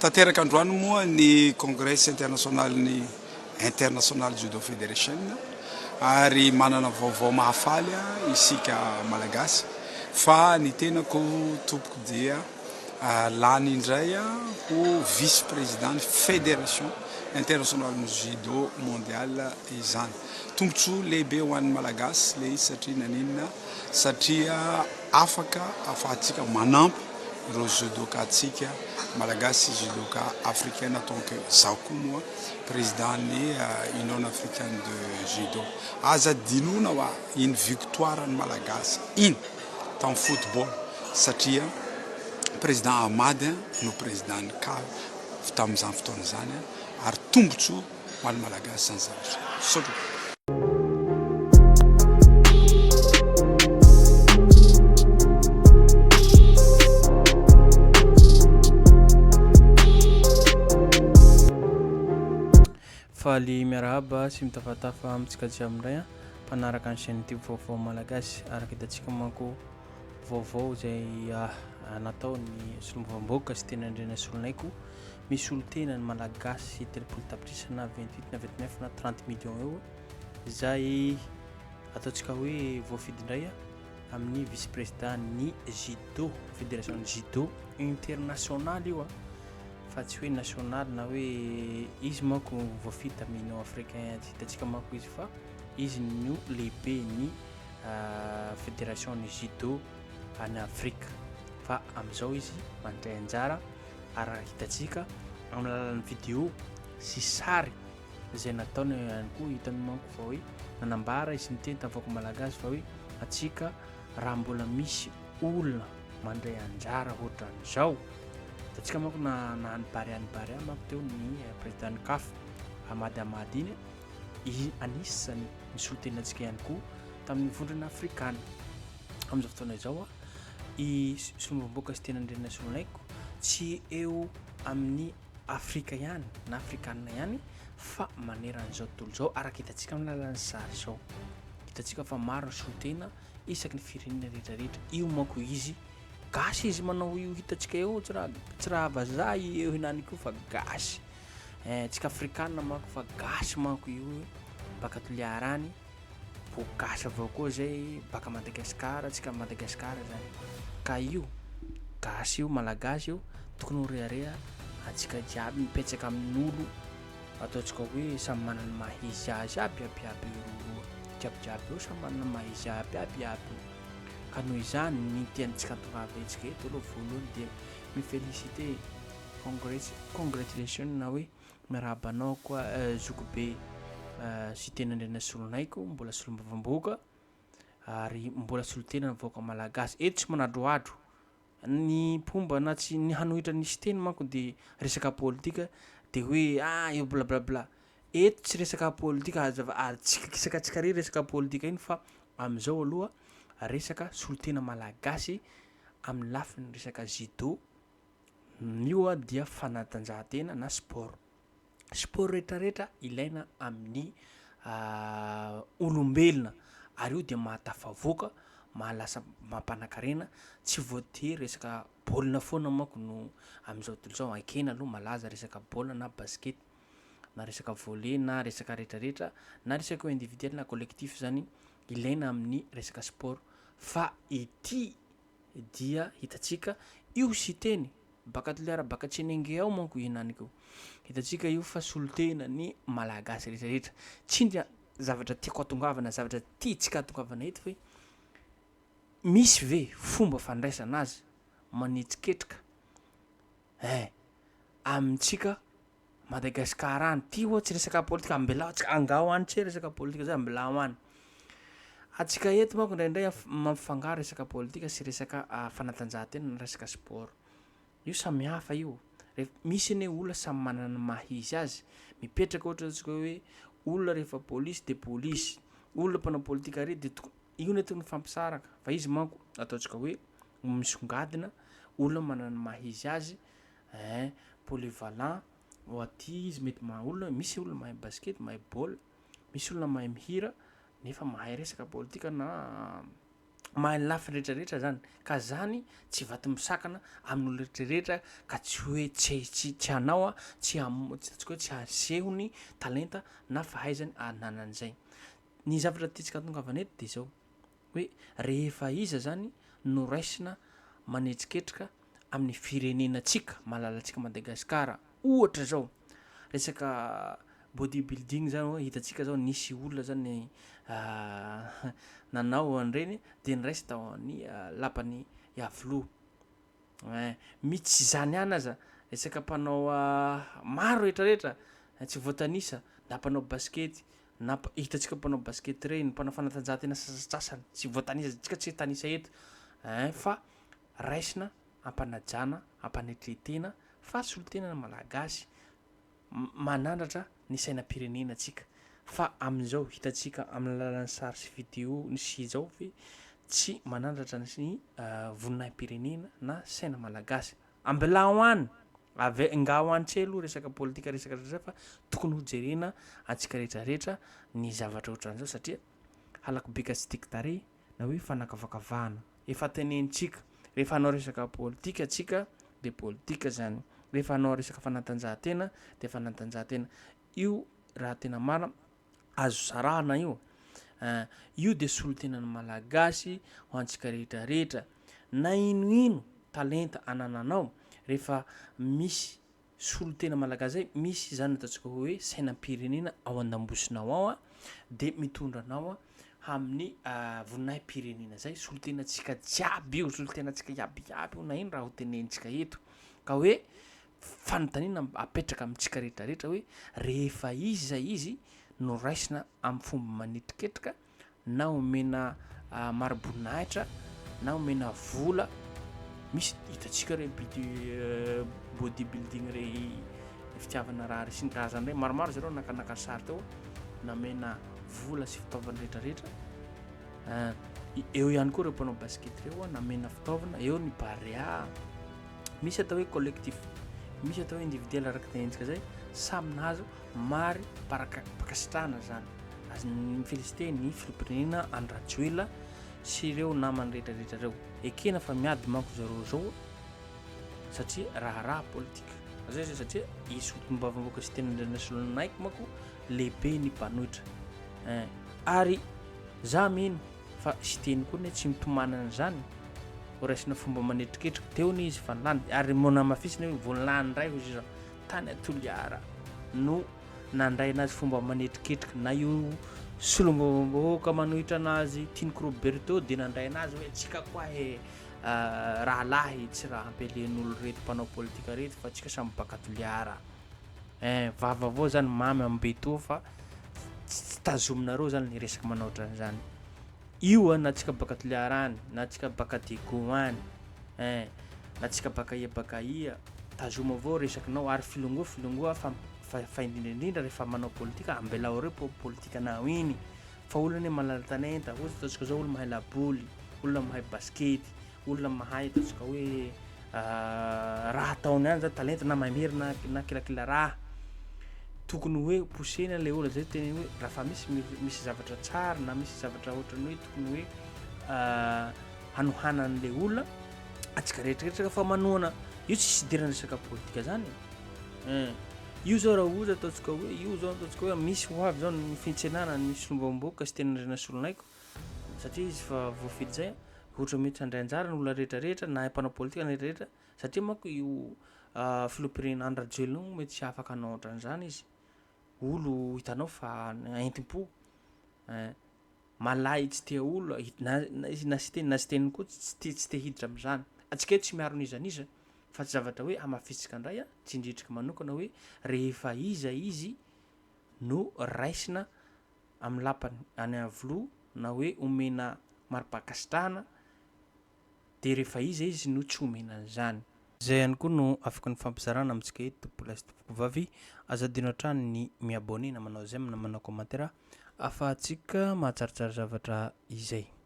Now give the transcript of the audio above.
Tanteraka androany moa ny congrès international judo federation ary manana vaovao mahafaly isika malagasy fa ny tenako tompoko dia lany indray ho vice président fédération international judo mondial izany tombotsoa lehibe ho an'ny malagasy le izy satria naninona satria afaka afahantsika manampy ireo judoka atsika malagasy judoka africaine tant que zaho koa moa président ny union africaine de judo aza dinona hoa iny victoire ny malagasy iny tamin'ny football satria président Ahmady no président ny CAF tamin'izany fotoana zany ary tombotsoa ho an'ny malagasy zany zavatra sotro. Faly miarahaba sy mitafatafa amitsika jiamindray mpanaraka ny chaîne ty vaovao malagasy araka hitantsika manko vaovao zay natao ny solombavam-bahoaka sy tena indrena solonayko misy olo tena ny malagasy telopolo tapitrisa na 28 na 29 na 30 millions eo zay ataontsika hoe voafidy indray amin'ny vice président ny judo fédération judo international io fa tsy hoe national na hoe izy manko voafita amin'ny union africain hitantsika manko izy fa izy no lehibe ny fédération ny judo any Afrika fa amizao izy mandray anjara ary hitantsika amin'ny alalan'ny vidéo sy sary zay nataony ihany koa hitany manko fa hoe nanambara izy niteny tavaoko malagasy fa hoe atsika raha mbola misy olona mandray anjara ohatran'izao tatsika manko na bary manko teo ny président CAF Ahmady iny anisany misy tenatsika ihany koa tamin'ny vondrana afrikana amin'izao fotoana izao i solombavam-bahoaka sy tena indrenana solonayko tsy eo amin'ny Afrika ihany na afrikana ihany fa maneran'izao tontolo zao araka hitantsika amin'ny alalan'ny sary zao hitantsika fa maro ny solotena isaky ny firenena rehetrarehetra io manko izy gasy izy manao io hitantsika eo tsy raha vazaha eo hinany koa fa gasy tsika afrikana manko fa gasy manko io baka toliarany po gasy avao koa zay baka Madagasikara tsika Madagasikara zany ka io gasy io malagasy io tokony horearea atsika jiaby mipetsaka amin'olo ataontsika hoe samy manana mahizy azy aby io jiabijiaby io samy manana mahizy aby ka noho izany ny tiantsika tongaventsika eto aloha voalohany dia mifélicité congratulation na hoe miarabanao koa zoko be sy tena indrena solonayko mbola solombavam-bahoaka ary mbola solotena ny vahoaka malagasy eto tsy manadroadro ny pomba na tsy ny hanohitra nisy teny manko dia resaka politika dia hoe io blablabla eto tsy resaka politika ary tsikatsika resaka politika iny fa amizao aloha resaka solotena malagasy amin'ny lafiny resaka judo io dia fanatanjahantena na sport rehetrarehetra ilaina amin'ny olombelona ary io dia mahatafavoaka mahalasa mampanankarena tsy voatery resaka baolina foana manko no amizao tontolo zao ankena aloha malaza resaka baolina na basket na resaka volley na resaka rehetrarehetra na resaka individuel na collectif zany ilaina amin'ny resaka sport fa ity dia hitantsika io sy teny baka toliara baka tsenenge ao manko hinaniko hitantsika io fa solotena ny malagasy rehetrarehetra tsy ndra zavatra tiako atongavana zavatra tiatsika atongavana eto fa misy ve fomba fandraisana azy manetsiketrika amintsika Madagasikara any ty ohatsy resaka politika ambelao tsika angao any tsy resaka politika zay ambelao any atsika eto manko indraindray mampifangaro resaka politika sy resaka fanatanjahantena na resaka sport io samy hafa io misy ane olona samy manana mahizy azy mipetraka ohatra atsika hoe olona rehefa polisy de polisy olona mpanao politika re de io no tokony fampisaraka fa izy manko ataontsika hoe misongadina olona manana mahizy azy polyvalent oaty izy mety olona misy olona mahay basket mahay baolina misy olona mahay mihira nefa mahay resaka politika na mahalafy rehetrarehetra zany ka zany tsy vaty misakana amin'olo rehetrarehetra ka tsy hoe tsy anao a tsy hoe tsy asehony talenta na fahaizany ananan'izay. Ny zavatra tiatsika tongavana eto de zao hoe rehefa iza zany no raisina manetriketrika amin'ny firenenantsika malalatsika Madagasikara, ohatra zao resaka body building zany hoe hitantsika zao nisy olona zany nanao an'ireny de niraisy tao ny lapany iavoloha mitsy zany ihany aza resaka mpanao maro rehetrarehetra tsy voatanisa na mpanao baskety na hitantsika mpanao baskety reny mpanao fanatanjahantena sasasasany tsy voatanisa tsika tsy tanisa eto fa raisina ampanajana ampanetretena fa solontenana malagasy manandratra ny sainam-pirenena atsika fa amin'izao hitantsika amin'ny alalan'ny sary sy video sy zao fe tsy manandratra ny voninahim-pirenena na saina malagasy ambelao any nga ho antsy aloha resaka politika resaka fa tokony hojerena antsika rehetrarehetra ny zavatra ohatran'izao satria halako beka tsy diktare na hoe fanakavakavahana efa tenenitsika rehefa anao resaka politika atsika de politika zany rehefa anao resaka fanatanjahantena de fanatanjahantena io raha tena marina azo sarahana io de solontenany malagasy ho antsika rehetrarehetra na inoino talenta anananao rehefa misy solotena malagasy zay misy zany ataontsika hoe sainam-pirenena ao an-dambosinao ao de mitondra anao amin'ny voninahim-pirenena zay solotenantsika jiaby io solotenantsika iabiaby io na ino raha ho tenenitsika eto ka hoe fanontaniana apetraka amintsika rehetrarehetra hoe rehefa izy zay izy no raisina amin'ny fomba manetriketrika na omena maro-boninahitra na omena vola misy hitantsika re body building re fitiavana raha re sy ny karazany re maromaro zareo nakanaka sary teo namena vola sy fitaovana rehetrarehetra eo ihany koa reo mpanao baskety reo namena fitaovana eo ny barea misy atao hoe collectif misy atao hoe individuel araka tenentsika zay samy nazo mary pakasitrahana zany azy mifelicité ny filopirenena Andratjoela sy ireo namany rehetrarehetra reo ekena fa miady manko zareo zao satria raha politika zay satria isotombavamboaka sy tena internationalnaiko manko lehibe ny mpanohitra ary za mino fa sy teny koa ny tsy mitomanana zany ho raisina fomba manetriketrika teo ny izy fanlany ary monamafisina hoe voalany ray hozy zao tany Toliara no nandray anazy fomba manetriketrika na io solombaoka manohitra anazy Tinko Roberto de nandray anazy hoe tsika koa raha lahy tsy raha ampelen'olo reto mpanao politika reto fa tsika samy baka Toliara vava avao zany mamy ambeto fa tsy tazominareo zany ny resaka manao ohatran'izany io na tsika baka Toliara any na tsika baka Dego any na tsika baka ia baka ia tazoma avao resakinao ary filongoa fa indrindraindrindra rehefa manao politika ambelao reo politika nao iny fa olona ny malala talenta ohatsy ataontsika zao olona mahay laboly olona mahay baskety olona mahay ataontsika hoe raha ataony ihany zany talenta na mahery na kilakila raha tokony hoe posena le olona zay teny hoe raha fa misy zavatra tsara na misy zavatra ohatrany hoe tokony hoe hanohanan'le olona atsika rehetrarehetra fa manohana io tsy sidirana resaka politika zany io zao raha oza ataontsika hoe io zao ataontsika hoe misy ho avy zao ny fitsenana ny solombaomboka sy tena rena solonaiko satria izy fa voafidy zay ohatra mety handray anjara ny olona rehetrarehetra na mpanao politika na rehetrarehetra satria manko io filopirenena Andratjoela mety tsy afaka hanao ohatran'izany izy olo hitanao fa entim-po malay tsy tia olo na sy teniny koa tsy te hiditra amin'izany atsika eto tsy miaro nizaniza fa tsy zavatra hoe amafisika indray tsy indritrika manokana hoe rehefa izy no raisina amin'ny lapany any avoloha na hoe omena maripakasitrahana de rehefa izy no tsy omena an'izany zay ihany koa no afaka ny fampizarana amintsika eto topola sy tompoko vavy azadino hatrany ny miabone na manao zay na manao commentaire afahantsika mahatsaritsary zavatra izay